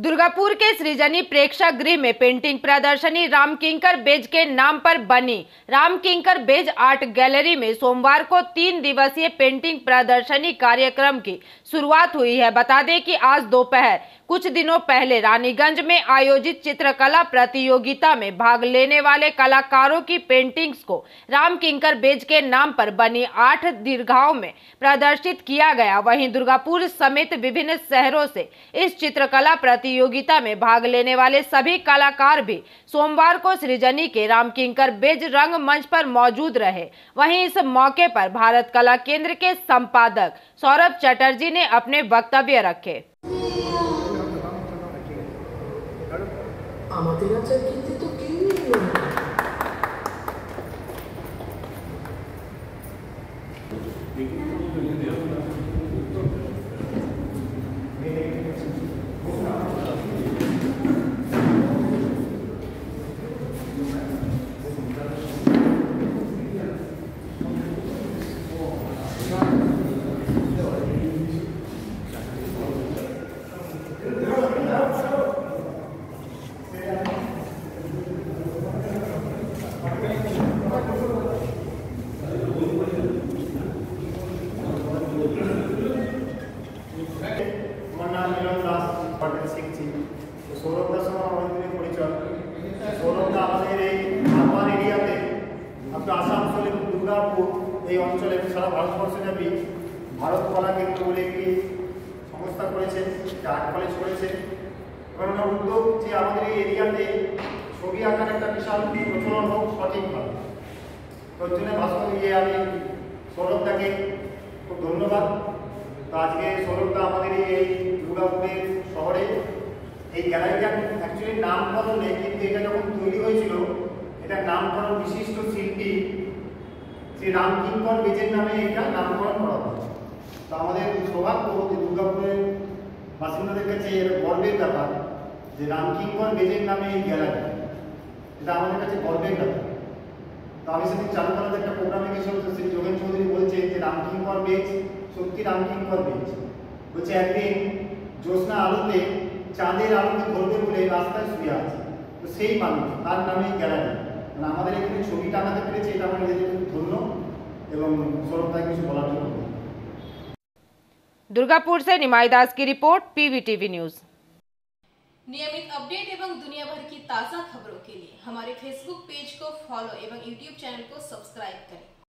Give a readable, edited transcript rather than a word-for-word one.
दुर्गापुर के सृजनी प्रेक्षागृह में पेंटिंग प्रदर्शनी रामकिंकर बेज के नाम पर बनी। रामकिंकर बेज आर्ट गैलरी में सोमवार को 3 दिवसीय पेंटिंग प्रदर्शनी कार्यक्रम की शुरुआत हुई है। बता दें कि आज दोपहर कुछ दिनों पहले रानीगंज में आयोजित चित्रकला प्रतियोगिता में भाग लेने वाले कलाकारों की पेंटिंग्स को रामकिंकर बेज के नाम पर बनी 8 दीर्घाओं में प्रदर्शित किया गया। वहीं दुर्गापुर समेत विभिन्न शहरों से इस चित्रकला प्रतियोगिता में भाग लेने वाले सभी कलाकार भी सोमवार को सृजनी के रामकिंकर बेज रंगमंच पर मौजूद रहे। वहीं इस मौके पर भारत कला केंद्र के संपादक सौरभ चटर्जी ने अपने वक्तव्य रखे। আসানসোলে দুর্গাপুর এই অঞ্চলে সারা ভারতবর্ষব্যাপী ভারত কলা কেন্দ্র বলে একটি সংস্থা করেছে, আর্ট কলেজ করেছে। এবং উদ্যোগ যে আমাদের এই এরিয়াতে ছবি আঁকার একটা বিশাল প্রচলন হোক সঠিকভাবে, তোর জন্য ভাষণ দিয়ে আমি সৌরভদাকে খুব ধন্যবাদ। তো আজকে সৌরভদা আমাদের এই দুর্গাপুরের শহরে এই গ্যালারিটা অ্যাকচুয়ালি নামকরণ নেই, কিন্তু এটা যখন তৈরি হয়েছিল এটা নামকরণ বিশিষ্ট শিল্পী শ্রী রামকিঙ্কর বেজের নামে এটা নামকরণ করা হয়। তো আমাদের সৌভাগ্য যে দুর্গাপুরের বাসিন্দাদের কাছে এর গর্বের ব্যাপার যে রামকিঙ্কর বেজের নামে এই গ্যালারি, এটা আমাদের কাছে গর্বের ব্যাপার। তো আমি সেদিন চালু করাতে একটা প্রোগ্রামে গেছিলাম, তো শ্রী যোগেন চৌধুরী বলছে যে রামকিঙ্কর বেজ সত্যি রামকিঙ্কর বেজ বলছে একদিন জ্যোৎস্না আলোতে চাঁদের আলোতে ধরবে বলে রাস্তায় শুয়ে আছে, তো সেই মানুষ তার নামে গ্যালারি। মানে আমাদের এখানে ছবি টানাতে পেরেছে, এটা আমার নিজেদের খুব ধন্য এবং সৌরভদাকে কিছু বলার জন্য। दुर्गापुर से निमाई दास की रिपोर्ट, PVTV न्यूज। नियमित अपडेट एवं दुनिया भर की ताज़ा खबरों के लिए हमारे फेसबुक पेज को फॉलो एवं यूट्यूब चैनल को सब्सक्राइब करें।